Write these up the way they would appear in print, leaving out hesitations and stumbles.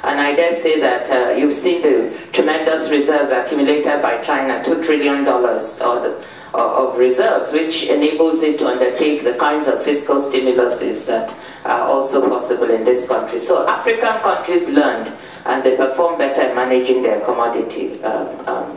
And I dare say that you've seen the tremendous reserves accumulated by China, $2 trillion of reserves, which enables it to undertake the kinds of fiscal stimuluses that are also possible in this country. So African countries learned, and they perform better in managing their commodity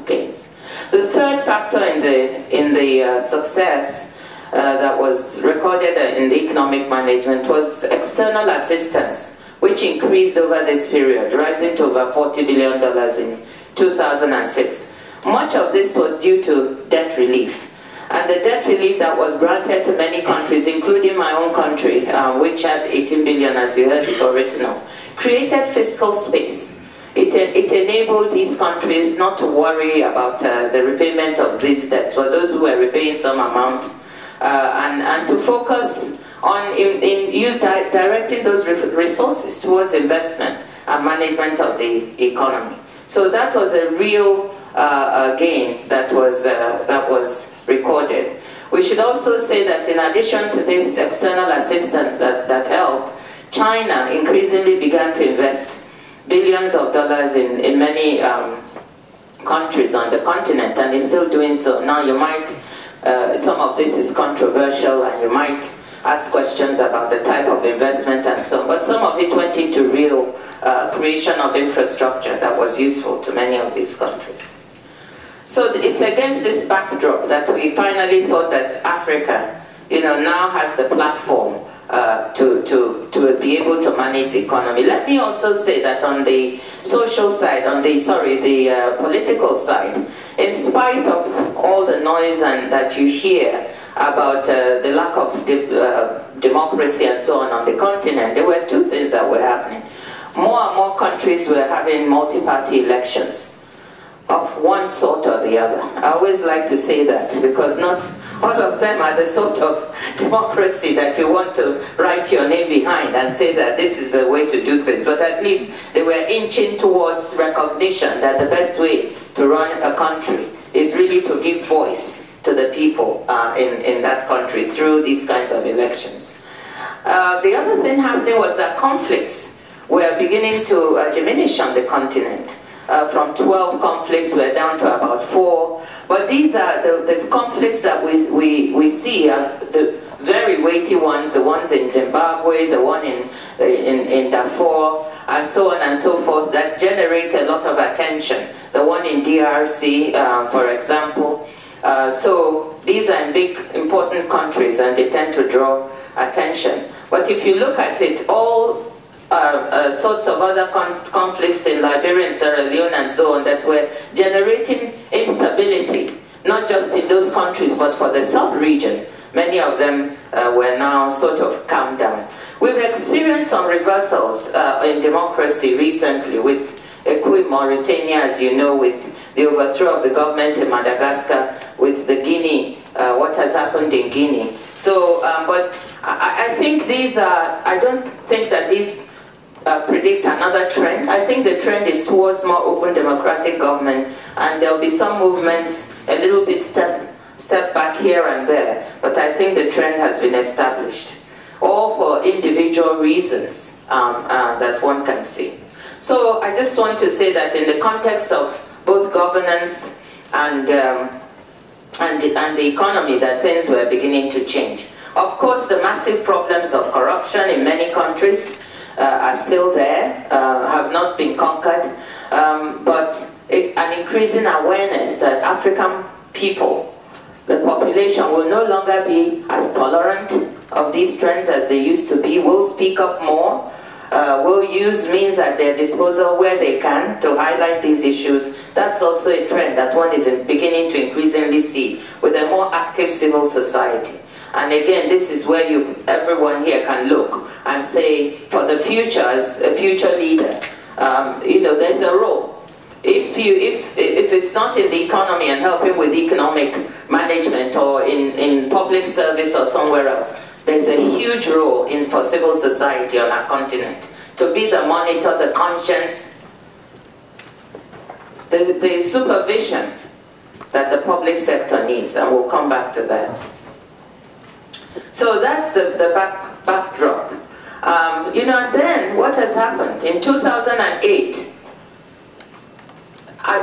gains. The third factor in the success that was recorded in the economic management was external assistance, which increased over this period, rising to over $40 billion in 2006. Much of this was due to debt relief. And the debt relief that was granted to many countries, including my own country, which had 18 billion, as you heard before written of, created fiscal space. It enabled these countries not to worry about the repayment of these debts for those who were repaying some amount, and to focus on directing those resources towards investment and management of the economy. So that was a real gain that was recorded. We should also say that in addition to this external assistance that helped, China increasingly began to invest billions of dollars in many countries on the continent, and is still doing so. Now you might, some of this is controversial, and you might ask questions about the type of investment and so on, but some of it went into real creation of infrastructure that was useful to many of these countries. So it's against this backdrop that we finally thought that Africa, now has the platform to be able to manage the economy. Let me also say that on the social side, the political side, in spite of all the noise that you hear about the lack of democracy and so on the continent, there were two things that were happening. More and more countries were having multi-party elections of one sort or the other. I always like to say that, because not all of them are the sort of democracy that you want to write your name behind and say that this is the way to do things, but at least they were inching towards recognition that the best way to run a country is really to give voice to the people in that country through these kinds of elections. The other thing happening was that conflicts were beginning to diminish on the continent. From 12 conflicts, we're down to about 4. But these are the conflicts that we see are the very weighty ones, the ones in Zimbabwe, the one in Darfur, and so on and so forth, that generate a lot of attention. The one in DRC, for example. So these are big, important countries, and they tend to draw attention. But if you look at it, all sorts of other conflicts in Liberia and Sierra Leone and so on that were generating instability, not just in those countries, but for the sub-region. Many of them were now sort of calmed down. We've experienced some reversals in democracy recently with Mauritania, as you know, with the overthrow of the government in Madagascar, with the Guinea, what has happened in Guinea. So, but I think these are, I don't think that these predict another trend. I think the trend is towards more open democratic government, and there'll be some movements, a little bit step back here and there, but I think the trend has been established, all for individual reasons that one can see. So I just want to say that in the context of both governance and the economy, that things were beginning to change. Of course, the massive problems of corruption in many countries are still there, have not been conquered, but an increasing awareness that African people, the population, will no longer be as tolerant of these trends as they used to be, will speak up more, will use means at their disposal where they can to highlight these issues. That's also a trend that one is beginning to increasingly see with a more active civil society. And again, this is where everyone here can look and say, for the future, as a future leader, there's a role. If it's not in the economy and helping with economic management or in public service or somewhere else, there's a huge role for civil society on our continent to be the monitor, the conscience, the supervision that the public sector needs, and we'll come back to that. So that's the backdrop. You know, and then what has happened? In 2008,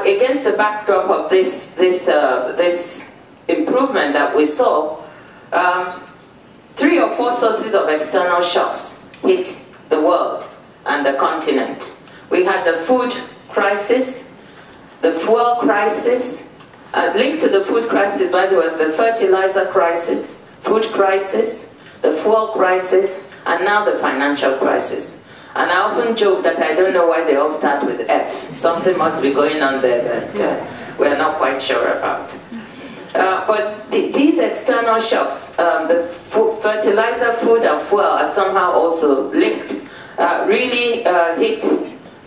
against the backdrop of this improvement that we saw, 3 or 4 sources of external shocks hit the world and the continent. We had the food crisis, the fuel crisis. Linked to the food crisis, by the way, was the fertilizer crisis, food crisis, the fuel crisis, and now the financial crisis. And I often joke that I don't know why they all start with F. Something must be going on there that we're not quite sure about. But these external shocks, the fertilizer, food, and fuel are somehow also linked, really hit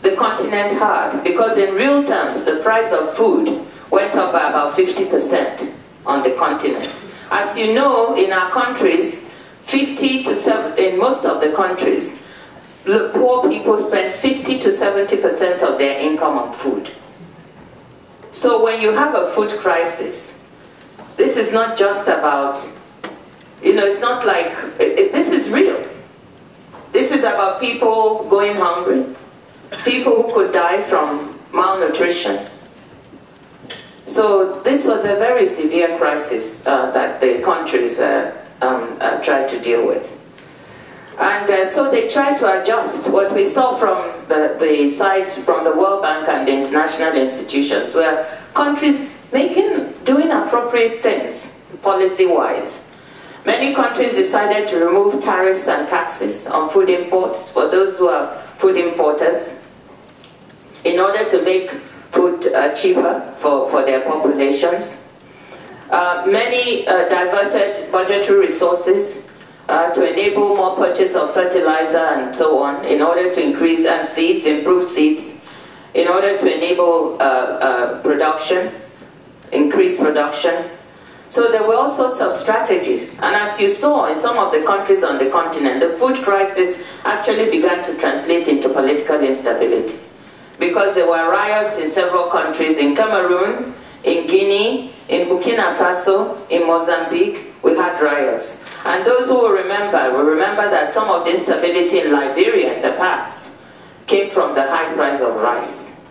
the continent hard, because in real terms, the price of food went up by about 50% on the continent. As you know, in our countries, in most of the countries, poor people spend 50 to 70% of their income on food. So when you have a food crisis, this is not just about, you know, it's not like, this is real. This is about people going hungry, people who could die from malnutrition. So this was a very severe crisis that the countries tried to deal with. And so they tried to adjust. What we saw from the side, from the World Bank and the international institutions, were countries doing appropriate things, policy-wise. Many countries decided to remove tariffs and taxes on food imports for those who are food importers in order to make food cheaper for their populations. Many diverted budgetary resources to enable more purchase of fertilizer and so on, in order to increase, and seeds, improved seeds, in order to enable production, increase production. So there were all sorts of strategies. And as you saw in some of the countries on the continent, the food crisis actually began to translate into political instability, because there were riots in several countries, in Cameroon, in Guinea, in Burkina Faso, in Mozambique. We had riots. And those who will remember that some of the instability in Liberia in the past came from the high price of rice.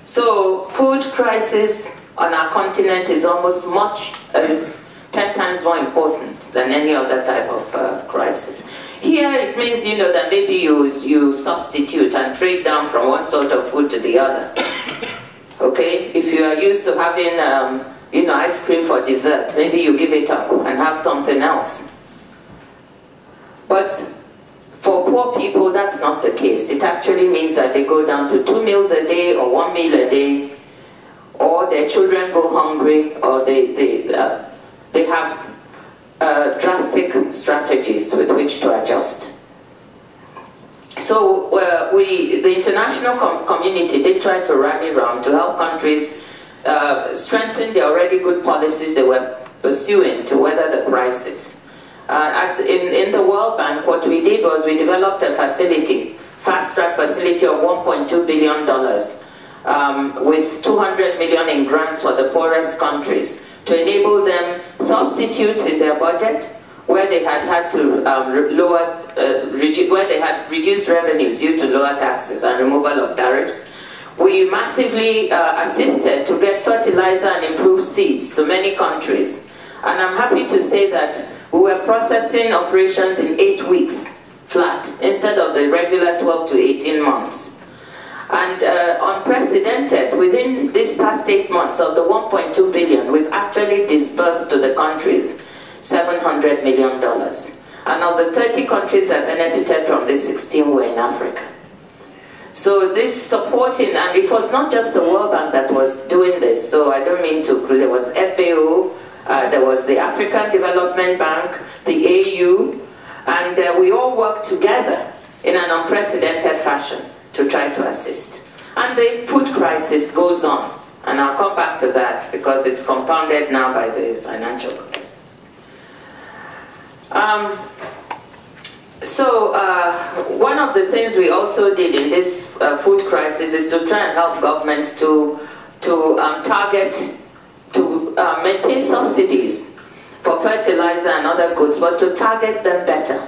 So food crisis on our continent is is 10 times more important than any other type of crisis. Here it means, you know, that maybe you substitute and trade down from one sort of food to the other. Okay, if you are used to having you know, ice cream for dessert, maybe you give it up and have something else. But for poor people, that's not the case. It actually means that they go down to 2 meals a day or 1 meal a day, or their children go hungry, or they have drastic strategies with which to adjust. So the international community did try to rally around to help countries strengthen the already good policies they were pursuing to weather the crisis. In the World Bank, what we did was we developed a facility, fast-track facility of $1.2 billion with $200 million in grants for the poorest countries to enable them substitute in their budget where they had to where they had reduced revenues due to lower taxes and removal of tariffs. We massively assisted to get fertilizer and improved seeds to many countries. And I'm happy to say that we were processing operations in 8 weeks flat, instead of the regular 12 to 18 months. And unprecedented, within this past 8 months of the 1.2 billion, we've actually disbursed to the countries $700 million. And of the 30 countries that benefited from this, 16 were in Africa. So this supporting, and it was not just the World Bank that was doing this, so I don't mean to, there was FAO, there was the African Development Bank, the AU, and we all worked together in an unprecedented fashion to try to assist. And the food crisis goes on, and I'll come back to that because it's compounded now by the financial crisis. One of the things we also did in this food crisis is to try and help governments to maintain subsidies for fertilizer and other goods, but to target them better.